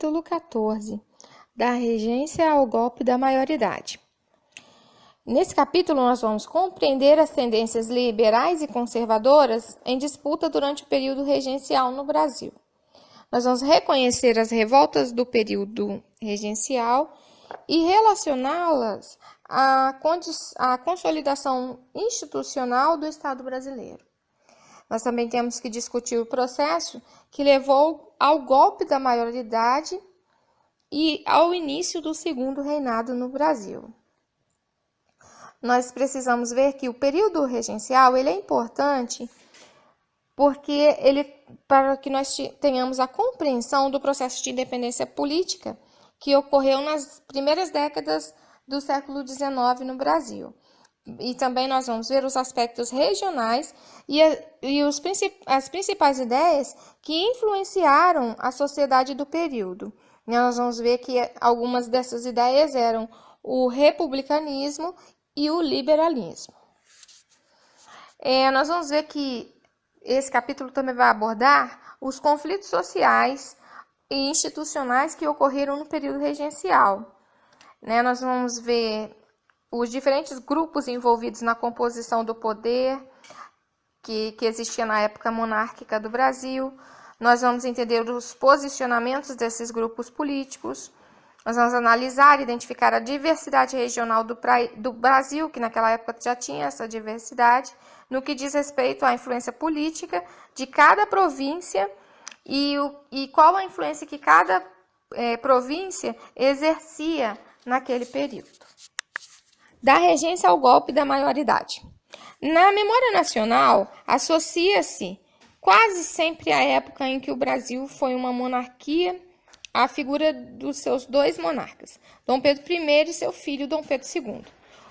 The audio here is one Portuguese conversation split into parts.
capítulo 14, da regência ao golpe da maioridade. Nesse capítulo, nós vamos compreender as tendências liberais e conservadoras em disputa durante o período regencial no Brasil. Nós vamos reconhecer as revoltas do período regencial e relacioná-las à consolidação institucional do Estado brasileiro. Nós também temos que discutir o processo que levou ao golpe da maioridade e ao início do segundo reinado no Brasil. Nós precisamos ver que o período regencial ele é importante porque para que nós tenhamos a compreensão do processo de independência política que ocorreu nas primeiras décadas do século XIX no Brasil. E também nós vamos ver os aspectos regionais e as principais ideias que influenciaram a sociedade do período. Nós vamos ver que algumas dessas ideias eram o republicanismo e o liberalismo. Nós vamos ver que esse capítulo também vai abordar os conflitos sociais e institucionais que ocorreram no período regencial. Nós vamos ver os diferentes grupos envolvidos na composição do poder que existia na época monárquica do Brasil. Nós vamos entender os posicionamentos desses grupos políticos. Nós vamos analisar e identificar a diversidade regional do Brasil, que naquela época já tinha essa diversidade, no que diz respeito à influência política de cada província e qual a influência que cada província exercia naquele período. Da regência ao golpe da maioridade. Na memória nacional, associa-se quase sempre à época em que o Brasil foi uma monarquia a figura dos seus dois monarcas, Dom Pedro I e seu filho Dom Pedro II.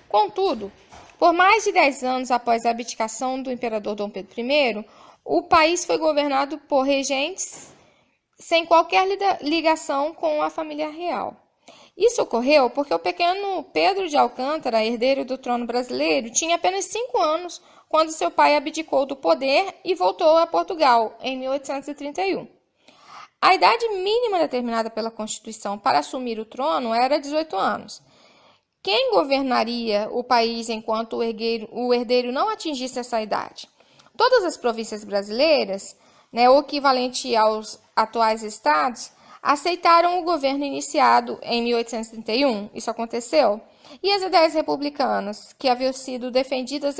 Contudo, por mais de 10 anos após a abdicação do imperador Dom Pedro I, o país foi governado por regentes sem qualquer ligação com a família real. Isso ocorreu porque o pequeno Pedro de Alcântara, herdeiro do trono brasileiro, tinha apenas 5 anos quando seu pai abdicou do poder e voltou a Portugal, em 1831. A idade mínima determinada pela Constituição para assumir o trono era 18 anos. Quem governaria o país enquanto o herdeiro não atingisse essa idade? Todas as províncias brasileiras, o equivalente aos atuais estados, aceitaram o governo iniciado em 1831, isso aconteceu, e as ideias republicanas, que haviam sido defendidas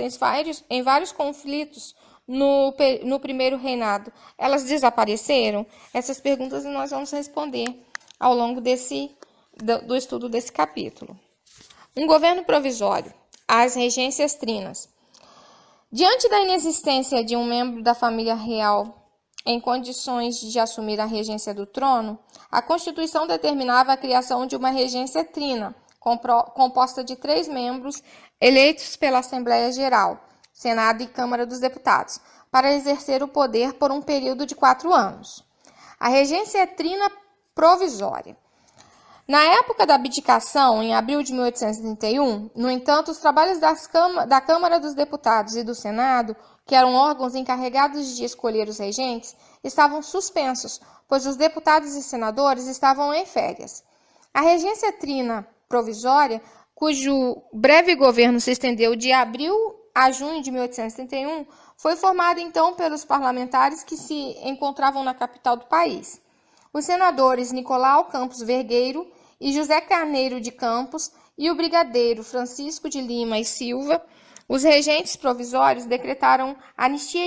em vários conflitos no primeiro reinado, elas desapareceram? Essas perguntas nós vamos responder ao longo do estudo desse capítulo. Um governo provisório, as regências trinas. Diante da inexistência de um membro da família real em condições de assumir a regência do trono, a Constituição determinava a criação de uma regência trina, composta de 3 membros eleitos pela Assembleia Geral, Senado e Câmara dos Deputados, para exercer o poder por um período de 4 anos. A regência trina provisória. Na época da abdicação, em abril de 1831, no entanto, os trabalhos da Câmara dos Deputados e do Senado, que eram órgãos encarregados de escolher os regentes, estavam suspensos, pois os deputados e senadores estavam em férias. A regência trina provisória, cujo breve governo se estendeu de abril a junho de 1831, foi formada então pelos parlamentares que se encontravam na capital do país. Os senadores Nicolau Campos Vergueiro e José Carneiro de Campos e o brigadeiro Francisco de Lima e Silva, os regentes provisórios decretaram anistia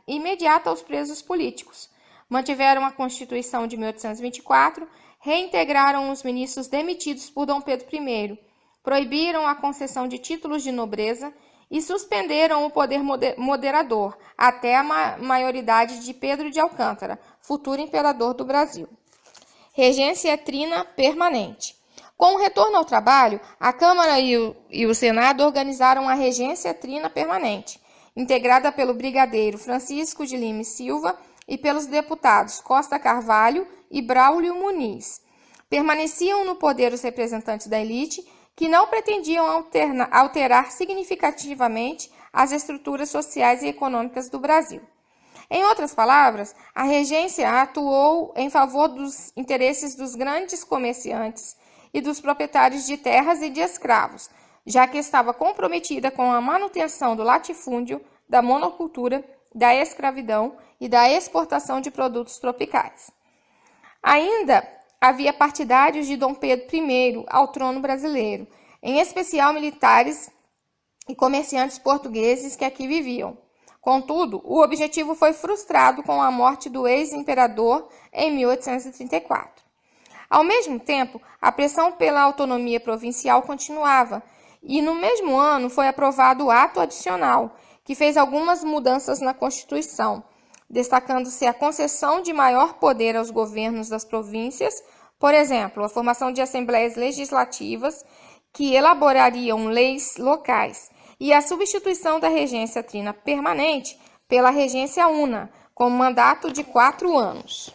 imediata aos presos políticos, mantiveram a Constituição de 1824, reintegraram os ministros demitidos por Dom Pedro I, proibiram a concessão de títulos de nobreza e suspenderam o poder moderador até a maioridade de Pedro de Alcântara, futuro imperador do Brasil. Regência trina permanente. Com o retorno ao trabalho, a Câmara e o Senado organizaram a regência trina permanente, integrada pelo brigadeiro Francisco de Lima e Silva e pelos deputados Costa Carvalho e Braulio Muniz. Permaneciam no poder os representantes da elite, que não pretendiam alterar significativamente as estruturas sociais e econômicas do Brasil. Em outras palavras, a regência atuou em favor dos interesses dos grandes comerciantes e dos proprietários de terras e de escravos, já que estava comprometida com a manutenção do latifúndio, da monocultura, da escravidão e da exportação de produtos tropicais. Ainda havia partidários de Dom Pedro I ao trono brasileiro, em especial militares e comerciantes portugueses que aqui viviam. Contudo, o objetivo foi frustrado com a morte do ex-imperador em 1834. Ao mesmo tempo, a pressão pela autonomia provincial continuava, e no mesmo ano foi aprovado o Ato Adicional, que fez algumas mudanças na Constituição, destacando-se a concessão de maior poder aos governos das províncias, por exemplo, a formação de assembleias legislativas que elaborariam leis locais, e a substituição da regência trina permanente pela regência una, com mandato de 4 anos.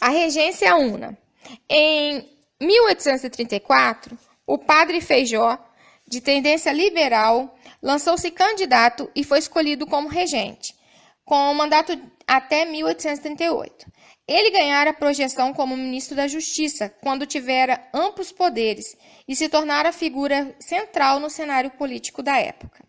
A regência una. Em 1834, o padre Feijó, de tendência liberal, lançou-se candidato e foi escolhido como regente, com mandato até 1838. Ele ganhara projeção como ministro da Justiça quando tivera amplos poderes e se tornara figura central no cenário político da época.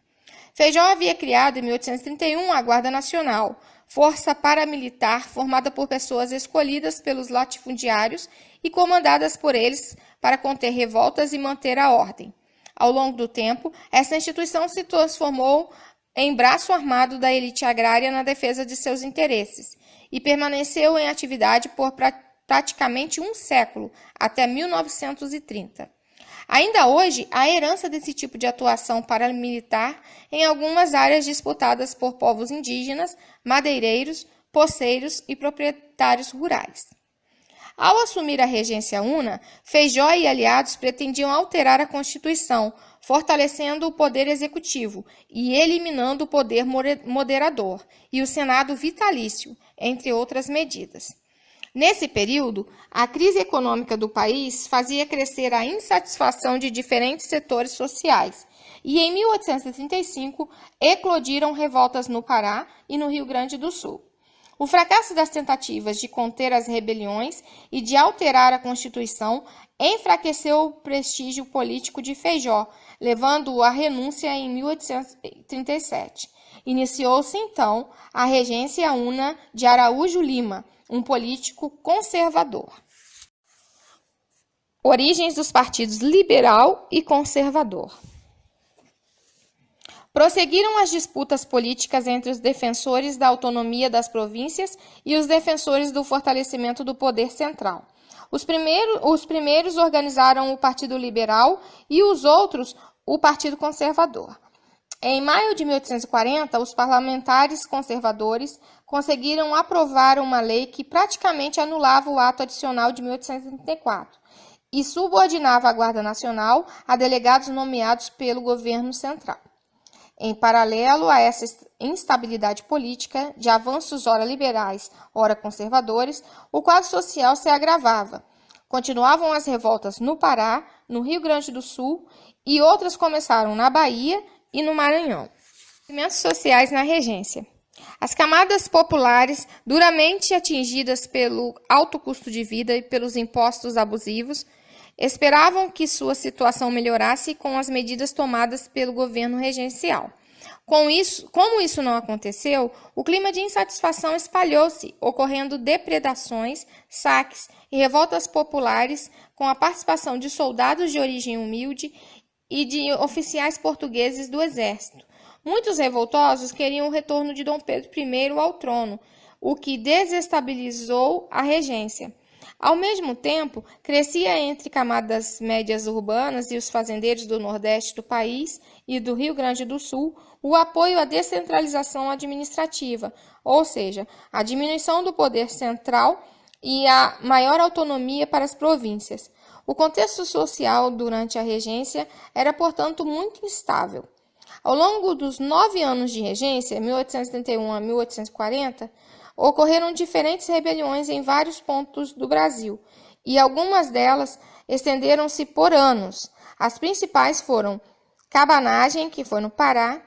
Feijó havia criado em 1831 a Guarda Nacional, força paramilitar formada por pessoas escolhidas pelos latifundiários e comandadas por eles para conter revoltas e manter a ordem. Ao longo do tempo, essa instituição se transformou em braço armado da elite agrária na defesa de seus interesses e permaneceu em atividade por praticamente um século, até 1930. Ainda hoje, há herança desse tipo de atuação paramilitar em algumas áreas disputadas por povos indígenas, madeireiros, poceiros e proprietários rurais. Ao assumir a regência una, Feijó e aliados pretendiam alterar a Constituição, fortalecendo o poder executivo e eliminando o poder moderador e o Senado vitalício, entre outras medidas. Nesse período, a crise econômica do país fazia crescer a insatisfação de diferentes setores sociais, e em 1835 eclodiram revoltas no Pará e no Rio Grande do Sul. O fracasso das tentativas de conter as rebeliões e de alterar a Constituição enfraqueceu o prestígio político de Feijó, levando-o à renúncia em 1837. Iniciou-se, então, a regência una de Araújo Lima, um político conservador. Origens dos partidos liberal e conservador. Prosseguiram as disputas políticas entre os defensores da autonomia das províncias e os defensores do fortalecimento do poder central. Os primeiros organizaram o Partido Liberal e os outros o Partido Conservador. Em maio de 1840, os parlamentares conservadores conseguiram aprovar uma lei que praticamente anulava o Ato Adicional de 1834 e subordinava a Guarda Nacional a delegados nomeados pelo governo central. Em paralelo a essa instabilidade política, de avanços ora liberais, ora conservadores, o quadro social se agravava. Continuavam as revoltas no Pará, no Rio Grande do Sul, e outras começaram na Bahia e no Maranhão. Movimentos sociais na regência. As camadas populares, duramente atingidas pelo alto custo de vida e pelos impostos abusivos, esperavam que sua situação melhorasse com as medidas tomadas pelo governo regencial. Como isso não aconteceu, o clima de insatisfação espalhou-se, ocorrendo depredações, saques e revoltas populares com a participação de soldados de origem humilde e de oficiais portugueses do exército. Muitos revoltosos queriam o retorno de Dom Pedro I ao trono, o que desestabilizou a regência. Ao mesmo tempo, crescia entre camadas médias urbanas e os fazendeiros do Nordeste do país e do Rio Grande do Sul o apoio à descentralização administrativa, ou seja, a diminuição do poder central e a maior autonomia para as províncias. O contexto social durante a regência era, portanto, muito instável. Ao longo dos 9 anos de regência, 1871 a 1840, ocorreram diferentes rebeliões em vários pontos do Brasil, e algumas delas estenderam-se por anos. As principais foram Cabanagem, que foi no Pará,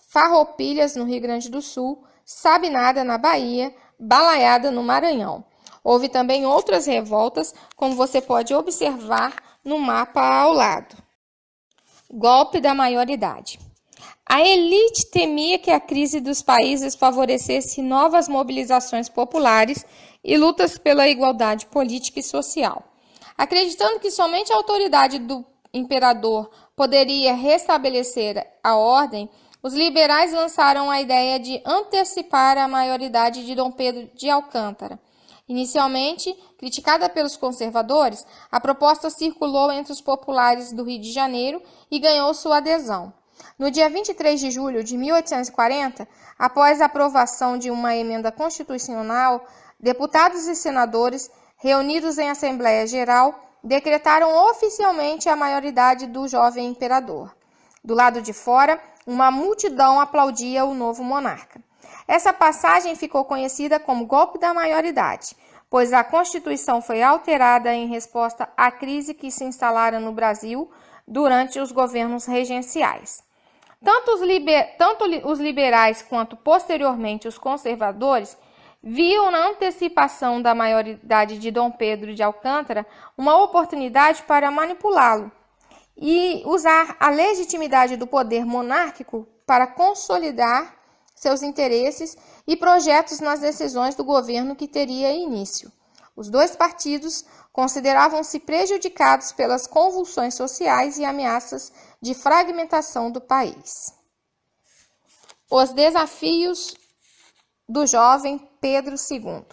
Farroupilhas, no Rio Grande do Sul, Sabinada, na Bahia, Balaiada, no Maranhão. Houve também outras revoltas, como você pode observar no mapa ao lado. Golpe da maioridade. A elite temia que a crise dos países favorecesse novas mobilizações populares e lutas pela igualdade política e social. Acreditando que somente a autoridade do imperador poderia restabelecer a ordem, os liberais lançaram a ideia de antecipar a maioridade de Dom Pedro de Alcântara. Inicialmente criticada pelos conservadores, a proposta circulou entre os populares do Rio de Janeiro e ganhou sua adesão. No dia 23 de julho de 1840, após a aprovação de uma emenda constitucional, deputados e senadores, reunidos em Assembleia Geral, decretaram oficialmente a maioridade do jovem imperador. Do lado de fora, uma multidão aplaudia o novo monarca. Essa passagem ficou conhecida como golpe da maioridade, pois a Constituição foi alterada em resposta à crise que se instalara no Brasil durante os governos regenciais. Tanto os liberais quanto, posteriormente, os conservadores viam na antecipação da maioridade de Dom Pedro de Alcântara uma oportunidade para manipulá-lo e usar a legitimidade do poder monárquico para consolidar seus interesses e projetos nas decisões do governo que teria início. Os dois partidos consideravam-se prejudicados pelas convulsões sociais e ameaças de fragmentação do país. Os desafios do jovem Pedro II.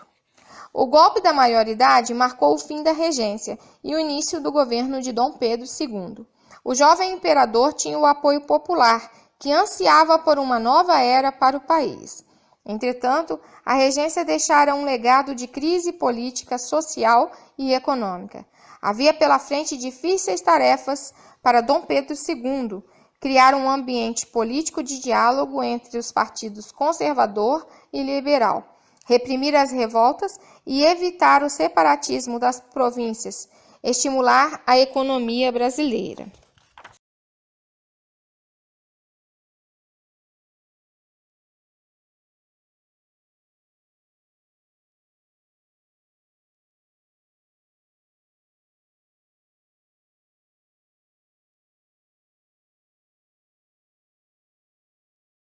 O golpe da maioridade marcou o fim da regência e o início do governo de Dom Pedro II. O jovem imperador tinha o apoio popular, que ansiava por uma nova era para o país. Entretanto, a regência deixara um legado de crise política, social e econômica. Havia pela frente difíceis tarefas para Dom Pedro II, criar um ambiente político de diálogo entre os partidos conservador e liberal, reprimir as revoltas e evitar o separatismo das províncias, estimular a economia brasileira.